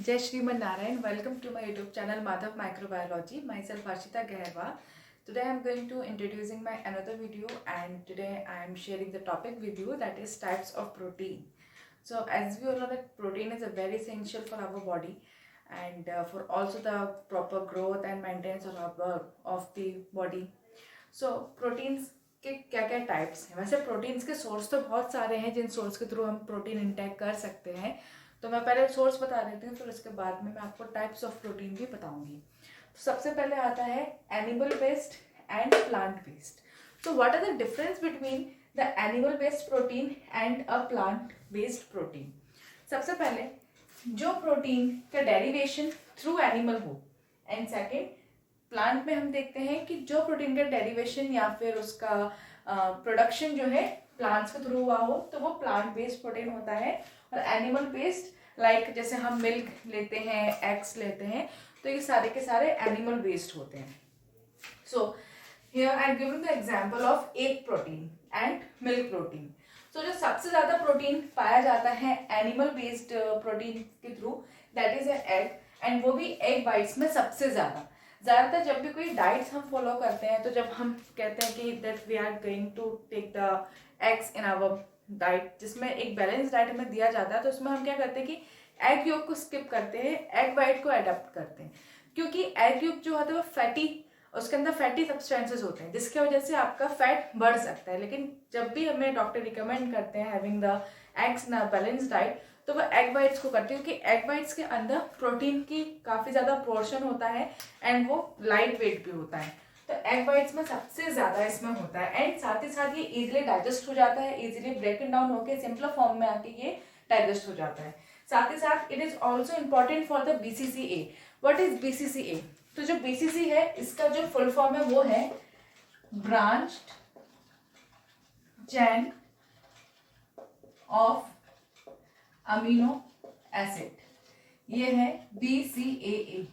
Jai Shriman Narayan. Welcome to my YouTube channel Madhav Microbiology. Myself Harshita Gaherwal. Today I am going to introducing my another video, and today I am sharing the topic with you, that is types of protein. So as we all know that protein is a very essential for our body and for also the proper growth and maintenance of the body. So proteins के क्या क्या types हैं. वैसे proteins के source तो बहुत सारे हैं जिन सोर्स के थ्रू हम प्रोटीन इंटेक कर सकते हैं. तो मैं पहले सोर्स बता देती हूँ, फिर उसके बाद में मैं आपको टाइप्स ऑफ प्रोटीन भी बताऊंगी. तो सबसे पहले आता है animal based and plant based. So what are the difference between the animal based protein and a plant based protein. सबसे पहले जो प्रोटीन का डेरिवेशन थ्रू एनिमल हो, एंड सेकेंड प्लांट में हम देखते हैं कि जो प्रोटीन का डेरिवेशन या फिर उसका प्रोडक्शन जो है प्लांट्स के थ्रू हुआ हो, तो वो प्लांट बेस्ड प्रोटीन होता है. और एनिमल बेस्ड लाइक जैसे हम मिल्क लेते हैं, एग्स लेते हैं, तो ये सारे के सारे एनिमल बेस्ड होते हैं. So here I am giving the example of egg protein and milk protein. So जो सबसे ज्यादा प्रोटीन पाया जाता है एनिमल बेस्ड प्रोटीन के through, that is egg, and वो भी एग वाइट्स में सबसे ज़्यादातर जब भी कोई डाइट्स हम फॉलो करते हैं, तो जब हम कहते हैं कि that we are going to take the eggs in our diet, जिसमें एक बैलेंस डाइट हमें दिया जाता है, तो उसमें हम क्या करते हैं कि एग योग को स्किप करते हैं, एग वाइट को अडॉप्ट करते हैं. क्योंकि एग योग जो होता है वो फैटी, उसके अंदर फैटी सब्सटेंसेस होते हैं जिसकी वजह से आपका फैट बढ़ सकता है. लेकिन जब भी हमें डॉक्टर रिकमेंड करते हैं having the eggs in a balance diet, तो वो एग वाइट्स को करती है, क्योंकि एग वाइट्स के अंदर प्रोटीन की काफ़ी ज़्यादा पोर्शन होता है एंड वो लाइट वेट भी होता है. तो एग वाइट्स में सबसे ज़्यादा इसमें होता है, एंड साथ ही साथ ये इजीली डाइजेस्ट हो जाता है, इजीली ब्रेकन डाउन होकर सिंपल फॉर्म में आके ये डाइजेस्ट हो जाता है. साथ ही साथ it is also important for the BCCA. What is BCCA? तो जो BCC है, इसका जो फुल फॉर्म है वो है branched chain of amino acid. ये है BCAA.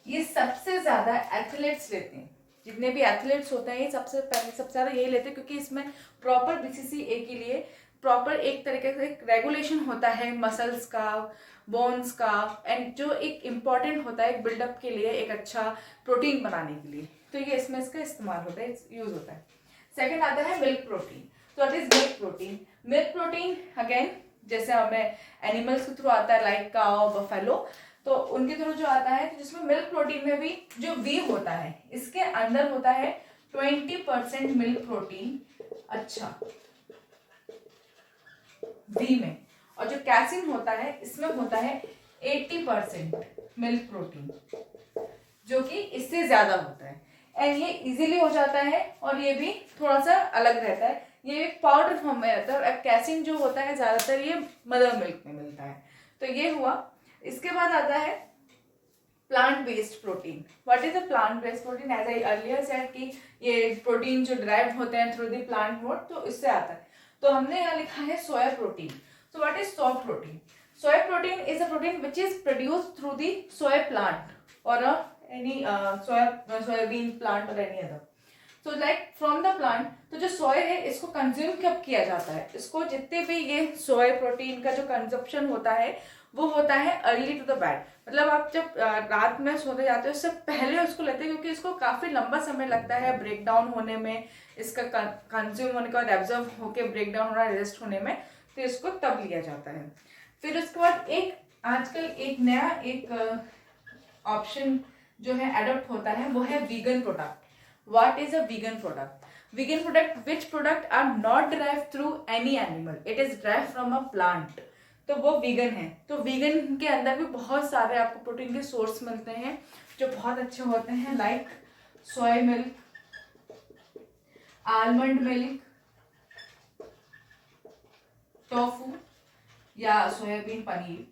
ये सबसे ज्यादा एथलीट्स लेते हैं, जितने भी एथलीट्स होते हैं ये सबसे ज्यादा यही लेते हैं, क्योंकि इसमें प्रॉपर BCCA के लिए प्रॉपर एक तरीके से रेगुलेशन होता है मसल्स का, बोन्स का, एंड जो एक इम्पॉर्टेंट होता है एक बिल्डअप के लिए, एक अच्छा प्रोटीन बनाने के लिए. तो ये इसमें इसका इस्तेमाल होता है, यूज होता है. सेकेंड आता है मिल्क प्रोटीन. तो what is milk protein? Milk protein again जैसे हमें एनिमल्स के थ्रू आता है लाइक काउ, बफेलो, तो उनके थ्रू जो आता है, जिसमें मिल्क प्रोटीन में भी जो वीव होता है, इसके अंदर होता है 20% मिल्क प्रोटीन. अच्छा, वी में. और जो कैसिन होता है इसमें होता है 80% मिल्क प्रोटीन, जो कि इससे ज्यादा होता है. एंड ये इजीली हो जाता है और ये भी थोड़ा सा अलग रहता है, ये एक पाउडर फॉर्म में रहता है. और कैसिन जो होता है ज्यादातर ये मदर मिल्क में मिलता है. तो ये हुआ. इसके बाद आता है plant based protein. What is a plant based protein? As I earlier said कि ये प्रोटीन जो ड्राइव होते हैं थ्रू द प्लांट मोड, तो इससे आता है. तो हमने यहाँ लिखा है soya protein. So what is soya protein? Soya protein is a protein which is produced through the soya plant और एनी सोयाबीन प्लांट और any other. So like from the plant. तो जो सोय है इसको कंज्यूम कब किया जाता है? इसको जितने भी ये सोय प्रोटीन का जो कंजप्शन होता है वो होता है अर्ली टू द बेड. मतलब आप जब रात में सोते जाते हो उससे पहले उसको लेते हैं, क्योंकि इसको काफी लंबा समय लगता है ब्रेक डाउन होने में, इसका कंज्यूम होने के बाद एब्जॉर्ब होकर ब्रेक डाउन होना, रेस्ट होने में, तो इसको तब लिया जाता है. फिर उसके बाद एक आजकल एक नया एक ऑप्शन जो है एडॉप्ट होता है, वो है vegan product. What is a vegan product? Vegan product, which product are not derived through any animal, it is derived from a plant. तो वो वीगन है. तो वीगन के अंदर भी बहुत सारे आपको प्रोटीन के सोर्स मिलते हैं जो बहुत अच्छे होते हैं, like soya milk, almond milk, tofu या soybean paneer.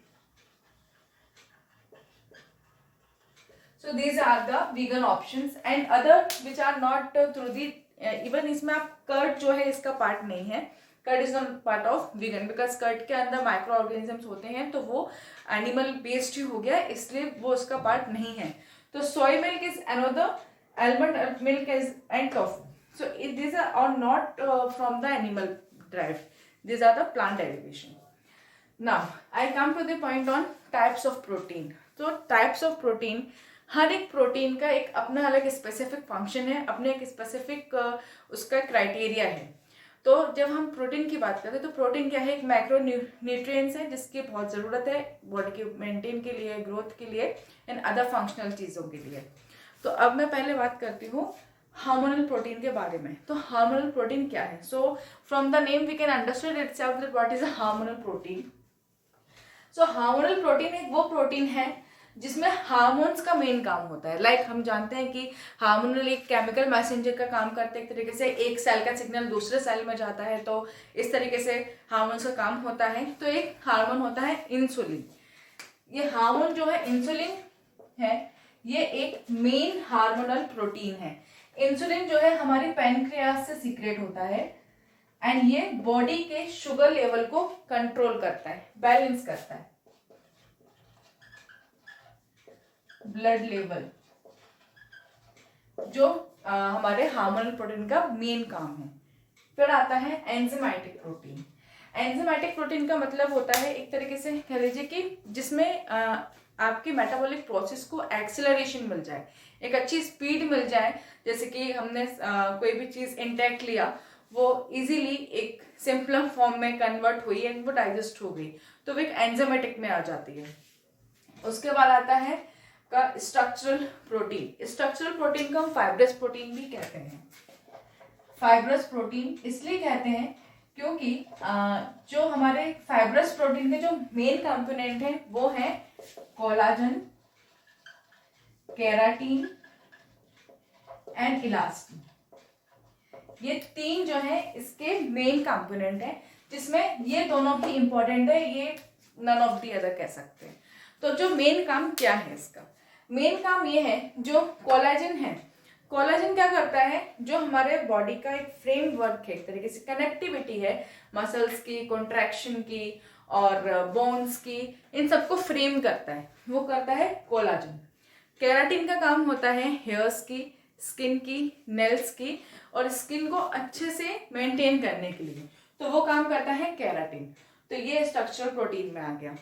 So these are the vegan options, and other which are not through the even इसमें आप कर्ड जो है इसका पार्ट नहीं है. Curd is not part of vegan, because curd के अंदर माइक्रो ऑर्गेनिजम्स होते हैं, तो वो एनिमल बेस्ड ही हो गया, इसलिए वो उसका पार्ट नहीं है. तो soy milk is another, almond milk is and tofu. So these are not from the animal derived, these are the plant derivation. Now I come to the point on types of protein. तो types of protein, हर एक protein का एक अपना अलग specific function है, अपने एक specific उसका क्राइटेरिया है। तो जब हम प्रोटीन की बात करते हैं तो प्रोटीन क्या है, एक माइक्रो न्यूट्रिएंट्स है जिसकी बहुत ज़रूरत है बॉडी के मेंटेन के लिए, ग्रोथ के लिए एंड अदर फंक्शनल चीज़ों के लिए। तो अब मैं पहले बात करती हूँ हार्मोनल प्रोटीन के बारे में। तो हार्मोनल प्रोटीन क्या है? So from the name we can understand itself that what is a hormonal protein. So hormonal protein एक वो प्रोटीन है जिसमें हार्मोन्स का मेन काम होता है। लाइक हम जानते हैं कि हार्मोनल एक केमिकल मैसेंजर का काम करते हैं, एक तरीके से एक सेल का सिग्नल दूसरे सेल में जाता है, तो इस तरीके से हार्मोन्स का काम होता है। तो एक हार्मोन होता है इंसुलिन। ये हार्मोन जो है इंसुलिन है, ये एक मेन हार्मोनल प्रोटीन है। इंसुलिन जो है हमारे पैनक्रियास से सीक्रेट होता है एंड ये बॉडी के शुगर लेवल को कंट्रोल करता है, बैलेंस करता है, ब्लड लेवल, जो हमारे हार्मोनल प्रोटीन का मेन काम है। फिर आता है एंजाइमेटिक प्रोटीन। एंजाइमेटिक प्रोटीन का मतलब होता है एक तरीके से कह लीजिए कि जिसमें आपकी मेटाबॉलिक प्रोसेस को एक्सेलरेशन मिल जाए, एक अच्छी स्पीड मिल जाए। जैसे कि हमने कोई भी चीज़ इंटेक्ट लिया, वो इजीली एक सिंपलर फॉर्म में कन्वर्ट हुई एंड वो डाइजेस्ट हो गई, तो वो एक एंजाइमेटिक में आ जाती है। उसके बाद आता है का स्ट्रक्चरल प्रोटीन। स्ट्रक्चरल प्रोटीन को हम फाइब्रस प्रोटीन भी कहते हैं। फाइब्रस प्रोटीन इसलिए कहते हैं क्योंकि जो हमारे फाइब्रस प्रोटीन के जो मेन कंपोनेंट हैं वो हैं कोलाजन, केराटिन एंड इलास्टिन। ये तीन जो है इसके मेन कंपोनेंट है, जिसमें ये दोनों ही इंपॉर्टेंट है, ये नन ऑफ दी अदर कह सकते हैं। तो जो मेन काम क्या है इसका? मेन काम ये है, जो कोलाजन है, कोलाजन क्या करता है, जो हमारे बॉडी का एक फ्रेमवर्क है, एक तरीके से कनेक्टिविटी है मसल्स की, कॉन्ट्रैक्शन की और बोन्स की, इन सबको फ्रेम करता है, वो करता है कोलाजन। केराटिन का काम होता है हेयर्स की, स्किन की, नेल्स की और स्किन को अच्छे से मेंटेन करने के लिए, तो वो काम करता है केराटिन। तो ये स्ट्रक्चरल प्रोटीन में आ गया।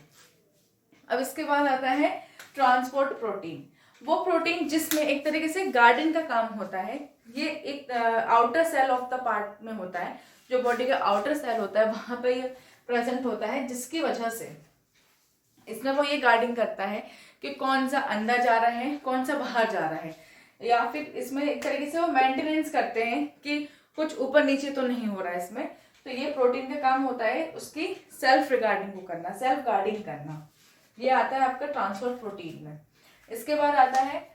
अब इसके बाद आता है ट्रांसपोर्ट प्रोटीन। वो प्रोटीन जिसमें एक तरीके से गार्डन का काम होता है। ये एक outer cell of the part में होता है, जो बॉडी का आउटर सेल होता है वहां पे ये प्रेजेंट होता है, जिसकी वजह से इसमें वो ये गार्डिंग करता है कि कौन सा अंदर जा रहा है, कौन सा बाहर जा रहा है, या फिर इसमें एक तरीके से वो मेंटेनेंस करते हैं कि कुछ ऊपर नीचे तो नहीं हो रहा है इसमें। तो ये प्रोटीन का काम होता है उसकी सेल्फ रिगार्डिंग को करना, सेल्फ गार्डिंग करना। ये आता है आपका ट्रांसपोर्ट प्रोटीन में। इसके बाद आता है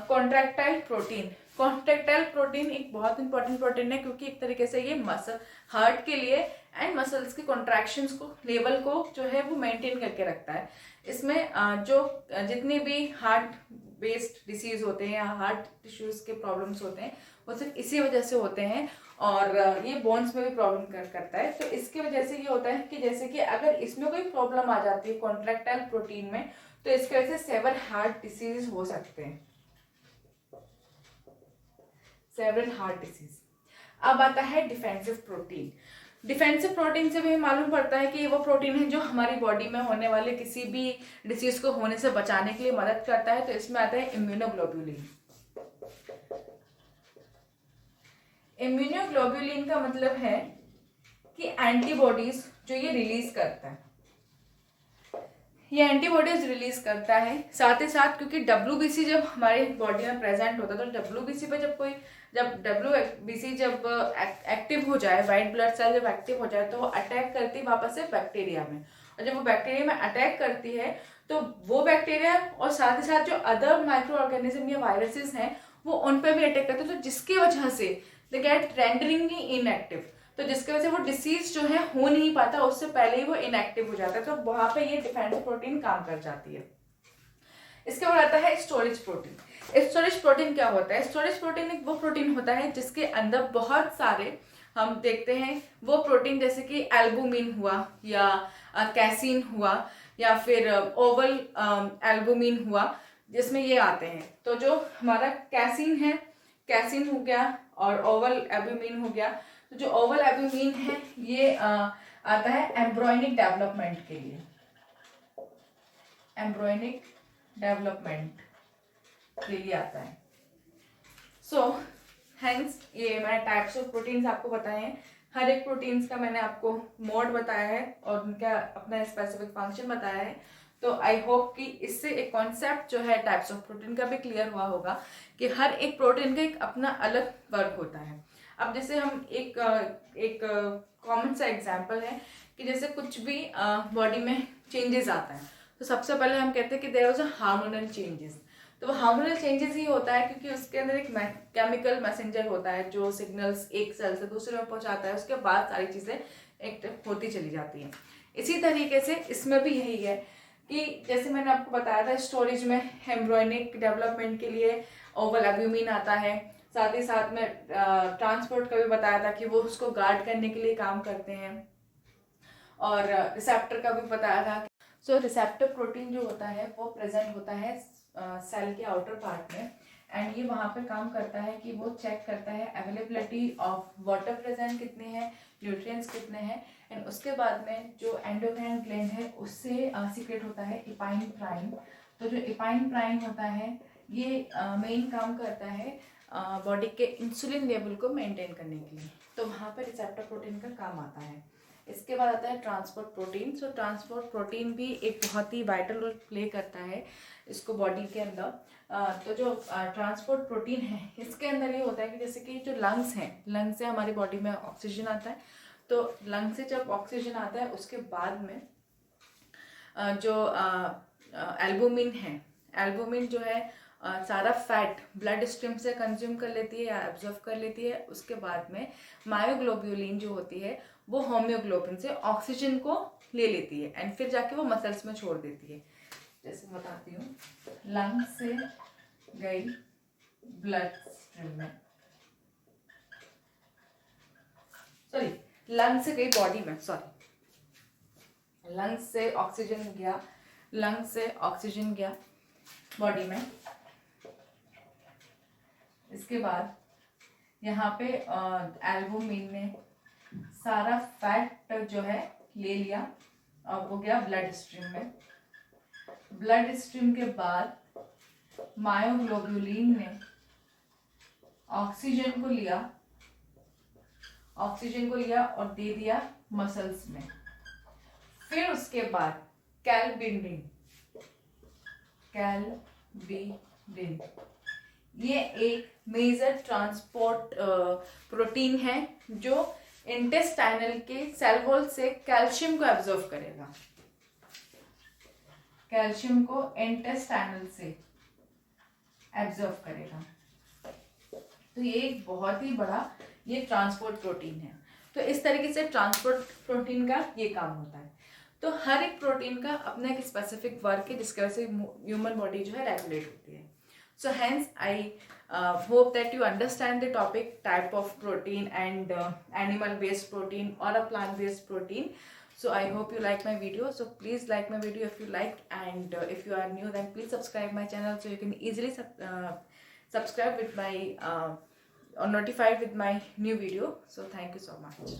कॉन्ट्रैक्टाइल प्रोटीन। कॉन्ट्रैक्टाइल प्रोटीन एक बहुत इंपॉर्टेंट प्रोटीन है, क्योंकि एक तरीके से ये मसल, हार्ट के लिए एंड मसल्स के कॉन्ट्रैक्शंस को, लेवल को जो है वो मेंटेन करके रखता है। इसमें जो जितने भी हार्ट बेस्ड डिसीज होते हैं या हार्ट टिश्यूज के प्रॉब्लम्स होते हैं, वो सिर्फ इसी वजह से होते हैं, और ये बोन्स में भी प्रॉब्लम करता है। तो इसकी वजह से ये होता है कि जैसे कि अगर इसमें कोई प्रॉब्लम आ जाती है कॉन्ट्रैक्टाइल प्रोटीन में, तो इसकी वजह से सेवरल हार्ट डिसीज हो सकते हैं, सेवरल हार्ट डिसीज। अब आता है डिफेंसिव प्रोटीन। डिफेंसिव प्रोटीन से भी मालूम पड़ता है कि ये वो प्रोटीन है जो हमारी बॉडी में होने वाले किसी भी डिसीज को होने से बचाने के लिए मदद करता है। तो इसमें आता है इम्यूनोग्लोबुलिन। इम्यूनोग्लोबुलिन का मतलब है कि एंटीबॉडीज जो ये रिलीज करता है, ये एंटीबॉडीज रिलीज करता है। साथ ही साथ क्योंकि WBC जब हमारे बॉडी में प्रेजेंट होता है, तो WBC पे जब WBC जब एक्टिव हो जाए, वाइट ब्लड सेल जब एक्टिव हो जाए, तो वो अटैक करती है वापस से बैक्टीरिया में, और जब वो बैक्टीरिया में अटैक करती है तो वो बैक्टीरिया और साथ ही साथ जो अदर माइक्रो ऑर्गेनिज्म या वायरसेस हैं वो उन पर भी अटैक करते हैं, तो जिसकी वजह से दे गेट रेंडरिंगली इनएक्टिव। तो जिसकी वजह से वो डिसीज जो है हो नहीं पाता, उससे पहले ही वो इनएक्टिव हो जाता है, तो वहां पे ये डिफेंसिव प्रोटीन काम कर जाती है। इसके बाद आता है स्टोरेज प्रोटीन। स्टोरेज प्रोटीन क्या होता है? स्टोरेज प्रोटीन एक वो प्रोटीन होता है जिसके अंदर बहुत सारे, हम देखते हैं वो प्रोटीन जैसे कि एल्बुमिन हुआ या कैसीन हुआ या फिर ओवल एल्बुमिन हुआ, जिसमें ये आते हैं। तो जो हमारा कैसीन है, कैसीन हो गया, और ओवल एल्बुमिन हो गया। तो जो ओवल एल्बुमिन है ये आता है एम्ब्रॉयनिक डेवलपमेंट के लिए। एम्ब्रॉयनिक डेवलपमेंट के लिए आता है। सो हेंस ये मैंने टाइप्स ऑफ प्रोटीन्स आपको बताए हैं। हर एक प्रोटीन्स का मैंने आपको मोड बताया है और उनका अपना स्पेसिफिक फंक्शन बताया है। तो आई होप कि इससे एक कॉन्सेप्ट जो है टाइप्स ऑफ प्रोटीन का भी क्लियर हुआ होगा कि हर एक प्रोटीन का एक अपना अलग वर्क होता है। अब जैसे हम एक कॉमन सा एग्जांपल है कि जैसे कुछ भी बॉडी में चेंजेस आता है तो सबसे पहले हम कहते हैं कि there was a hormonal changes. तो वो हार्मोनल चेंजेस ही होता है क्योंकि उसके अंदर एक केमिकल मैसेंजर होता है जो सिग्नल्स एक सेल से दूसरे में पहुंचाता है, उसके बाद सारी चीज़ें एक्टिव होती चली जाती हैं। इसी तरीके से इसमें भी यही है कि जैसे मैंने आपको बताया था स्टोरेज में एम्ब्रॉयनिक डेवलपमेंट के लिए ओवल एल्ब्यूमिन आता है, साथ ही साथ में ट्रांसपोर्ट का भी बताया था कि वो उसको गार्ड करने के लिए काम करते हैं, और रिसेप्टर का भी बताया था। सो रिसेप्टर प्रोटीन जो होता है वो प्रेजेंट होता है सेल के आउटर पार्ट में, एंड ये वहाँ पे काम करता है कि वो चेक करता है अवेलेबिलिटी ऑफ वाटर प्रेजेंट कितने हैं, न्यूट्रिएंट्स कितने हैं, एंड उसके बाद में जो एंडोक्राइन ग्लैंड है उससे सीक्रेट होता है इपाइन प्राइन। तो जो इपाइन प्राइन होता है ये मेन काम करता है बॉडी के इंसुलिन लेवल को मेंटेन करने के लिए, तो वहाँ पर रिसेप्टर प्रोटीन का काम आता है। इसके बाद आता है ट्रांसपोर्ट प्रोटीन। सो ट्रांसपोर्ट प्रोटीन भी एक बहुत ही वाइटल रोल प्ले करता है इसको बॉडी के अंदर। तो जो ट्रांसपोर्ट प्रोटीन है इसके अंदर ये होता है कि जैसे कि जो लंग्स हैं, लंग्स से हमारी बॉडी में ऑक्सीजन आता है, तो लंग से जब ऑक्सीजन आता है उसके बाद में जो एल्बुमिन है, एल्बुमिन जो है सारा फैट ब्लड स्ट्रीम से कंज्यूम कर लेती है या एब्जॉर्व कर लेती है। उसके बाद में मायोग्लोब्यूलिन जो होती है वो होम्योग्लोबिन से ऑक्सीजन को ले लेती है एंड फिर जाके वो मसल्स में छोड़ देती है। जैसे बताती हूँ, लंग से गई ब्लड स्ट्रीम में, सॉरी लंग से गई बॉडी में, सॉरी लंग से ऑक्सीजन गया, लंग से ऑक्सीजन गया बॉडी में। इसके बाद यहाँ पे एल्बुमिन ने सारा फैट जो है ले लिया और वो गया ब्लड स्ट्रीम में। ब्लड स्ट्रीम के बाद मायोग्लोब्यूलिन ने ऑक्सीजन को लिया और दे दिया मसल्स में। फिर उसके बाद कैलबिडिन ये एक मेजर ट्रांसपोर्ट प्रोटीन है जो इंटेस्टाइनल के सेल वॉल से कैल्शियम को एब्जॉर्ब करेगा, कैल्शियम को इंटेस्टाइनल से एब्जॉर्ब करेगा। तो ये एक बहुत ही बड़ा ये ट्रांसपोर्ट प्रोटीन है। तो इस तरीके से ट्रांसपोर्ट प्रोटीन का ये काम होता है। तो हर एक प्रोटीन का अपना एक स्पेसिफिक वर्क है जिसकी वजह से ह्यूमन बॉडी जो है रेगुलेट होती है। So hence I hope that you understand the topic type of protein and animal based protein or a plant based protein. So I hope you like my video. So please like my video if you liked, and if you are new then please subscribe my channel so you can easily subscribe with my or notified with my new video. So thank you so much.